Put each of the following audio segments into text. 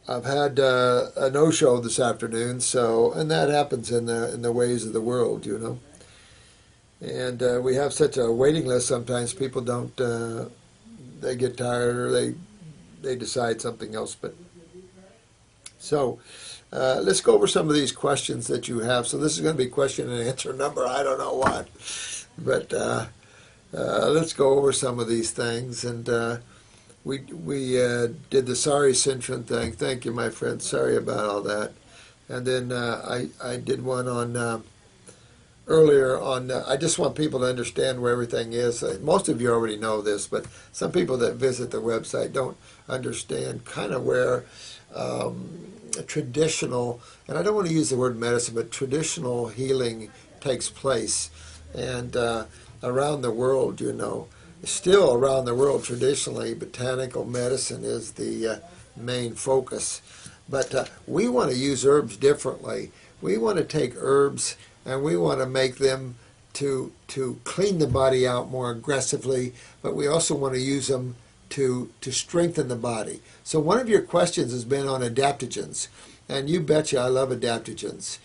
I've had a no-show this afternoon, so and that happens in the ways of the world, you know. And we have such a waiting list. Sometimes people don't. They get tired or they decide something else. But so let's go over some of these questions that you have. So this is going to be question and answer number. I don't know what, but let's go over some of these things. And we did the sorry syndrome thing. Thank you, my friend. Sorry about all that. And then I did one on earlier on. I just want people to understand where everything is. Most of you already know this, but some people that visit the website don't understand kind of where traditional, and I don't want to use the word medicine, but traditional healing takes place. And around the world, you know, still around the world, traditionally, botanical medicine is the main focus. But we want to use herbs differently. We want to take herbs and we want to make them to clean the body out more aggressively, but we also want to use them to strengthen the body. So one of your questions has been on adaptogens, and you betcha I love adaptogens.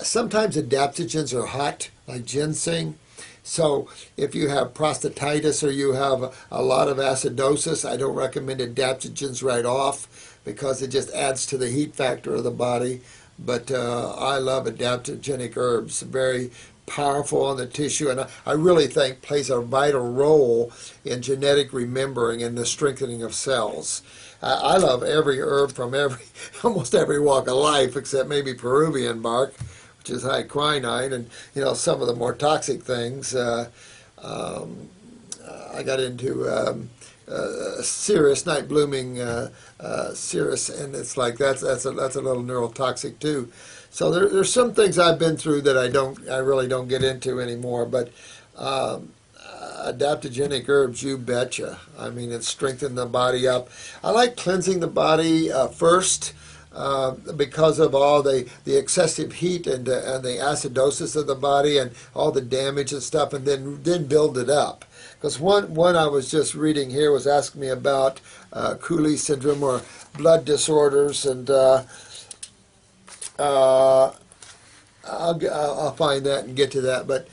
Sometimes adaptogens are hot, like ginseng. So if you have prostatitis or you have a lot of acidosis, I don't recommend adaptogens right off because it just adds to the heat factor of the body. But I love adaptogenic herbs, very powerful on the tissue, and I really think plays a vital role in genetic remembering and the strengthening of cells. I love every herb from almost every walk of life, except maybe Peruvian bark, which is high quinine, and you know some of the more toxic things. I got into Cirrus, night blooming Cirrus, and it's like that's a little neurotoxic too. So there's some things I've been through that I really don't get into anymore. But adaptogenic herbs, you betcha. I mean, it strengthens the body up. I like cleansing the body first. Because of all the excessive heat and the acidosis of the body and all the damage and stuff, and then build it up. Because one I was just reading here was asking me about Cooley syndrome or blood disorders, and I'll find that and get to that. But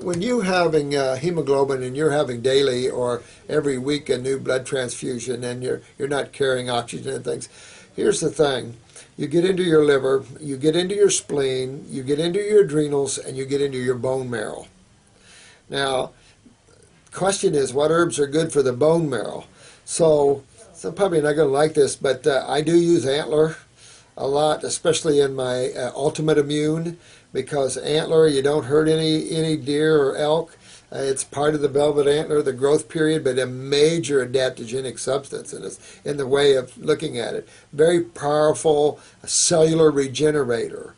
when you're having hemoglobin and you're having daily or every week a new blood transfusion and you're not carrying oxygen and things, here's the thing. You get into your liver, you get into your spleen, you get into your adrenals, and you get into your bone marrow. Now, the question is, what herbs are good for the bone marrow? So, some probably not going to like this, but I do use antler a lot, especially in my ultimate immune, because antler, you don't hurt any deer or elk. It's part of the velvet antler, the growth period, but a major adaptogenic substance in the way of looking at it. Very powerful cellular regenerator.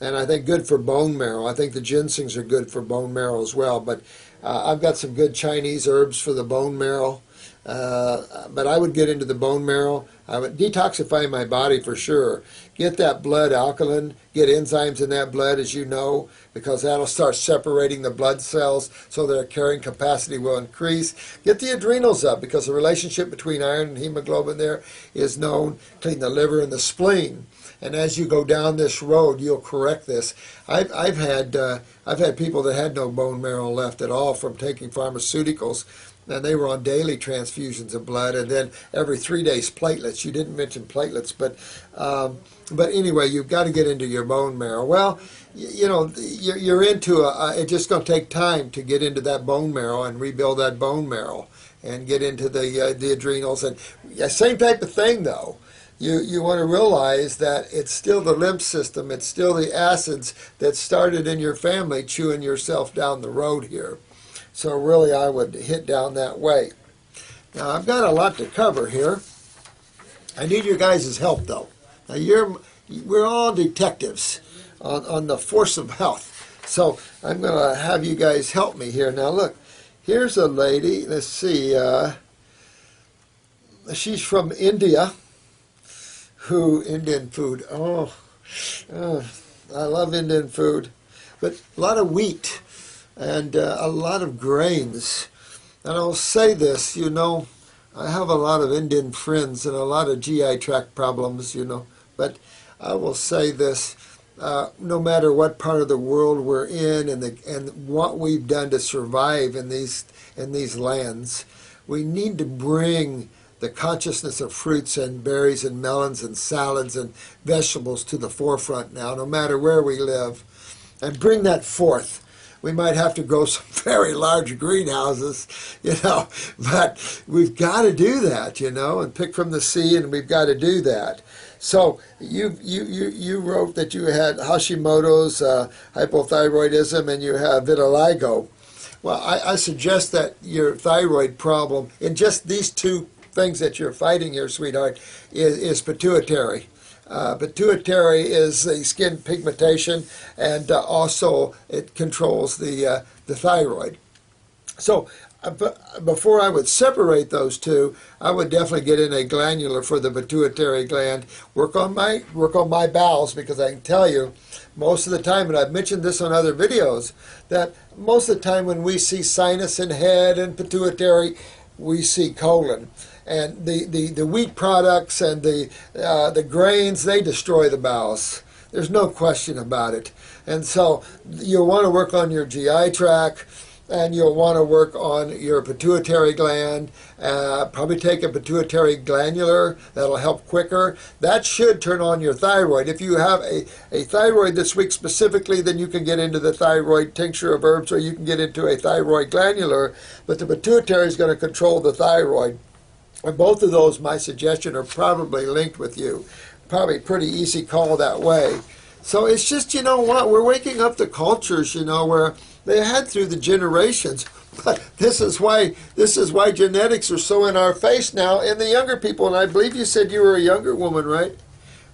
And I think good for bone marrow. I think the ginsengs are good for bone marrow as well. But I've got some good Chinese herbs for the bone marrow. But I would get into the bone marrow. I would detoxify my body for sure. Get that blood alkaline, get enzymes in that blood, as you know, because that'll start separating the blood cells so their carrying capacity will increase. Get the adrenals up because the relationship between iron and hemoglobin there is known. Clean the liver and the spleen. And as you go down this road, you'll correct this. I've had people that had no bone marrow left at all from taking pharmaceuticals, and they were on daily transfusions of blood, and then every 3 days platelets. You didn't mention platelets, but anyway, you've got to get into your bone marrow. Well, you know, you're into it's just going to take time to get into that bone marrow and rebuild that bone marrow and get into the adrenals. And same type of thing, though. You want to realize that it's still the lymph system, it's still the acids that started in your family chewing yourself down the road here. So really I would hit down that way. Now I've got a lot to cover here. I need your guys' help though. Now we're all detectives on the force of health. So I'm going to have you guys help me here. Now look, here's a lady, let's see, she's from India. Indian food. I love Indian food. But a lot of wheat and a lot of grains. And I'll say this, you know, I have a lot of Indian friends and a lot of GI tract problems, but I will say this. No matter what part of the world we're in and what we've done to survive in these lands, we need to bring the consciousness of fruits and berries and melons and salads and vegetables to the forefront now, no matter where we live, and bring that forth. We might have to grow some very large greenhouses, but we've got to do that, and pick from the sea, and we've got to do that. So you wrote that you had Hashimoto's, hypothyroidism, and you have vitiligo. Well, I suggest that your thyroid problem, in just these two things that you're fighting here, sweetheart, is pituitary. Pituitary is the skin pigmentation, and also it controls the thyroid. So before I would separate those two, I would definitely get in a glandular for the pituitary gland. Work on my bowels, because I can tell you, most of the time, and I've mentioned this on other videos, that most of the time when we see sinus and head and pituitary, we see colon. And the wheat products and the grains, they destroy the bowels. There's no question about it. And so you'll want to work on your GI tract, and you'll want to work on your pituitary gland. Probably take a pituitary glandular. That'll help quicker. That should turn on your thyroid. If you have a thyroid that's weak specifically, then you can get into the thyroid tincture of herbs, or you can get into a thyroid glandular. But the pituitary is going to control the thyroid. And both of those, my suggestion, are probably linked with you. Probably pretty easy call that way. So it's just, we're waking up the cultures, where they had through the generations. But this is why genetics are so in our face now in the younger people. And I believe you said you were a younger woman, right?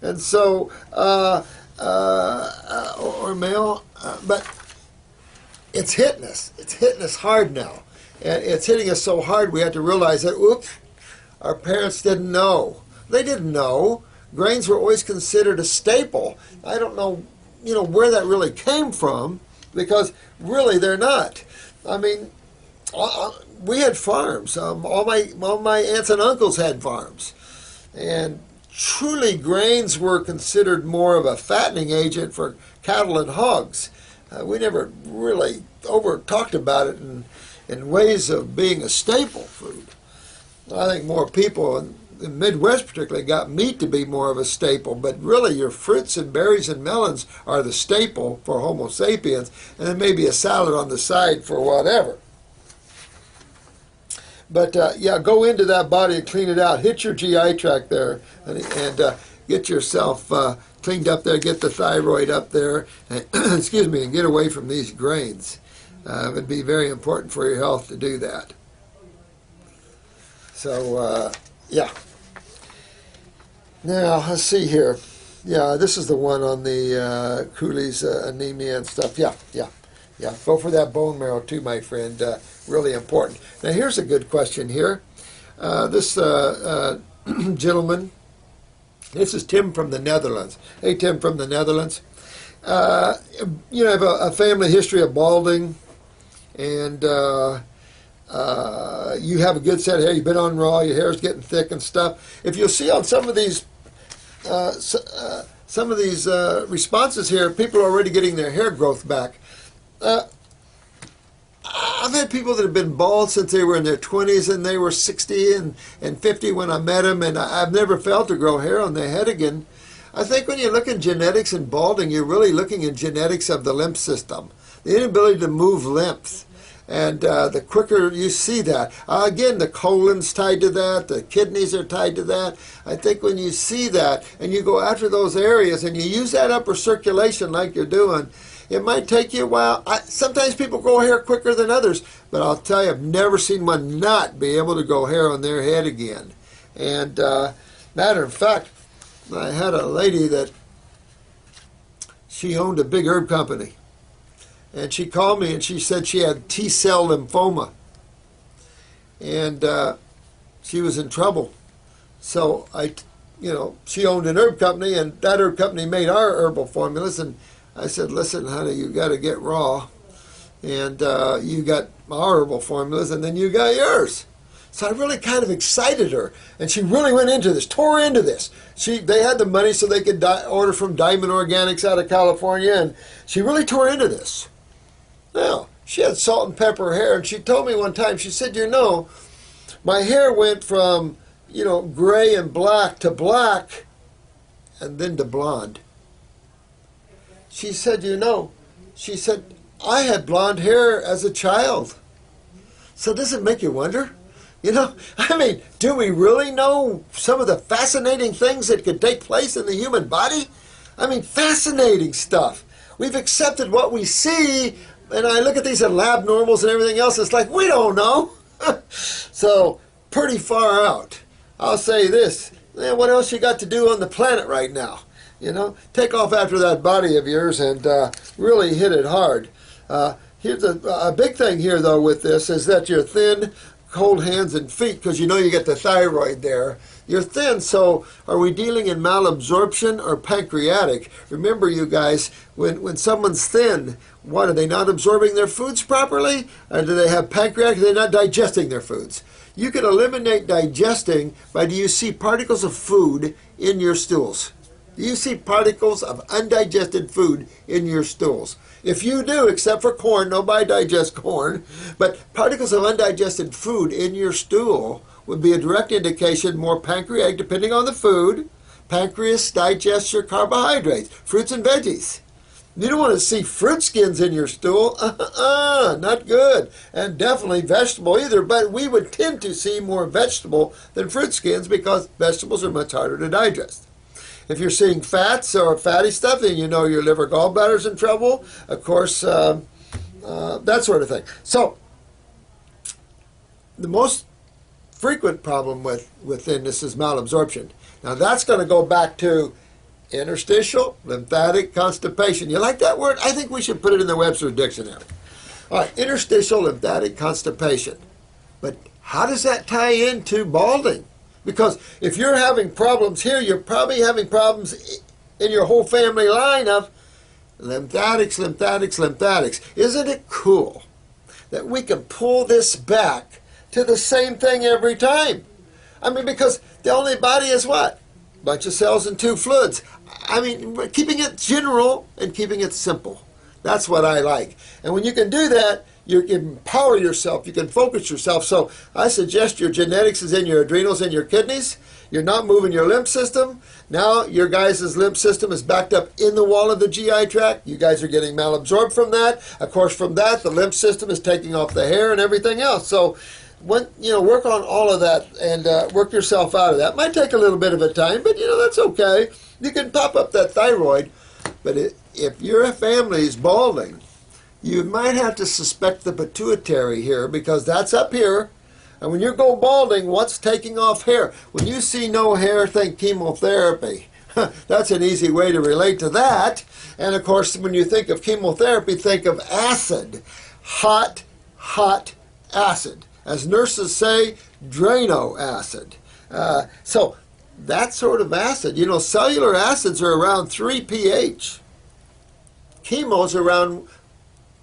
And so, or male, but it's hitting us. It's hitting us hard now. And it's hitting us so hard we have to realize that, oops, our parents didn't know. They didn't know. Grains were always considered a staple. I don't know, where that really came from, because really they're not. I mean, we had farms. All my aunts and uncles had farms. And truly grains were considered more of a fattening agent for cattle and hogs. We never really talked about it in ways of being a staple food. I think more people in the Midwest particularly got meat to be more of a staple, but really your fruits and berries and melons are the staple for Homo sapiens, and then maybe a salad on the side for whatever. But go into that body and clean it out. Hit your GI tract there, and get yourself cleaned up there, get the thyroid up there, and, excuse me, and get away from these grains. It would be very important for your health to do that. So, Now, let's see here. Yeah, this is the one on the Cooley's anemia and stuff. Yeah. Go for that bone marrow too, my friend. Really important. Now, here's a good question here. This gentleman, this is Tim from the Netherlands. Hey, Tim from the Netherlands. You have a family history of balding, and you have a good set of hair. You've been on raw. Your hair's getting thick and stuff. If you'll see on some of these responses here, people are already getting their hair growth back. I've had people that have been bald since they were in their 20s, and they were 60 and 50 when I met them, and I've never failed to grow hair on their head again. I think when you look in genetics and balding, you're really looking in genetics of the lymph system, the inability to move lymph. And the quicker you see that, again, the colon's tied to that, the kidneys are tied to that. I think when you see that and you go after those areas and you use that upper circulation like you're doing, it might take you a while. Sometimes people grow hair quicker than others, but I'll tell you, I've never seen one not be able to grow hair on their head again. And matter of fact, I had a lady that she owned a big herb company. And she called me and she said she had T-cell lymphoma. And she was in trouble. So she owned an herb company, and that herb company made our herbal formulas. And I said, listen, honey, you got to get raw. And you got our herbal formulas, and then you got yours. So I really kind of excited her, and she really went into this, tore into this. They had the money so they could order from Diamond Organics out of California, and she really tore into this. Now, she had salt and pepper hair, and she told me one time, she said, my hair went from, gray and black to black, and then to blonde. She said, I had blonde hair as a child. So does it make you wonder? Do we really know some of the fascinating things that could take place in the human body? Fascinating stuff. We've accepted what we see, and I look at these lab normals and everything else, it's like, we don't know. So, pretty far out. I'll say this, what else you got to do on the planet right now? Take off after that body of yours and really hit it hard. Here's a big thing here, though, with this is that you're thin, cold hands and feet, because you get the thyroid there. You're thin, so are we dealing in malabsorption or pancreatic? Remember, you guys, when someone's thin, what, are they not absorbing their foods properly? Or do they have pancreatic? Are they not digesting their foods? You can eliminate digesting by, do you see particles of food in your stools? Do you see particles of undigested food in your stools? If you do, except for corn, nobody digests corn, but particles of undigested food in your stool would be a direct indication more pancreatic, depending on the food. Pancreas digests your carbohydrates, fruits and veggies. You don't want to see fruit skins in your stool. Not good. And definitely vegetable either, but we would tend to see more vegetable than fruit skins because vegetables are much harder to digest. If you're seeing fats or fatty stuff, then your liver gallbladder's in trouble. Of course, that sort of thing. So, the most frequent problem within this is malabsorption. Now, that's going to go back to interstitial lymphatic constipation. You like that word? I think we should put it in the Webster's Dictionary. All right, interstitial lymphatic constipation. But how does that tie into balding? Because if you're having problems here, you're probably having problems in your whole family line of lymphatics. Isn't it cool that we can pull this back to the same thing every time? Because the only body is what? A bunch of cells and two fluids. Keeping it general and keeping it simple. That's what I like. And when you can do that, you can empower yourself, you can focus yourself. So I suggest your genetics is in your adrenals and your kidneys. You're not moving your lymph system. Now your guys' lymph system is backed up in the wall of the GI tract. You guys are getting malabsorbed from that. Of course, from that, the lymph system is taking off the hair and everything else. So work on all of that and work yourself out of that. Might take a little bit of a time, but that's okay. You can pop up that thyroid, but if your family is balding, you might have to suspect the pituitary here because that's up here. And when you go balding, what's taking off hair? When you see no hair, think chemotherapy. That's an easy way to relate to that. And of course, when you think of chemotherapy, think of acid. Hot acid. As nurses say, Drano acid. So that sort of acid, cellular acids are around 3 pH. Chemo's around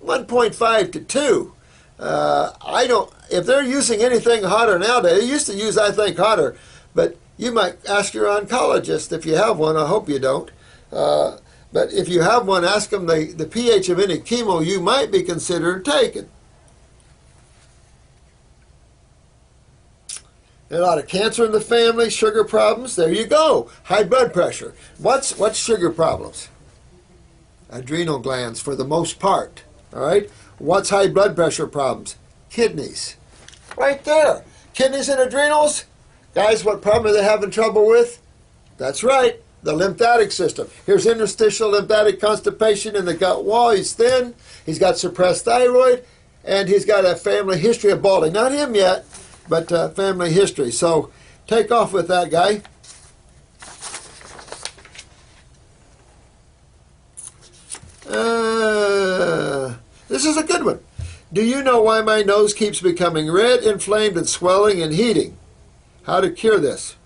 1.5 to 2. If they're using anything hotter nowadays, they used to use, I think, hotter, but you might ask your oncologist if you have one. I hope you don't. But if you have one, ask them the pH of any chemo you might be considering taking. A lot of cancer in the family, sugar problems. There you go. High blood pressure. What's sugar problems? Adrenal glands for the most part. All right. What's high blood pressure problems? Kidneys. Right there. Kidneys and adrenals. Guys, what problem are they having trouble with? That's right. The lymphatic system. Here's interstitial lymphatic constipation in the gut wall. He's thin. He's got suppressed thyroid. And he's got a family history of balding. Not him yet, but family history. So take off with that guy. This is a good one. Do you know why my nose keeps becoming red, inflamed, and swelling and heating? How to cure this?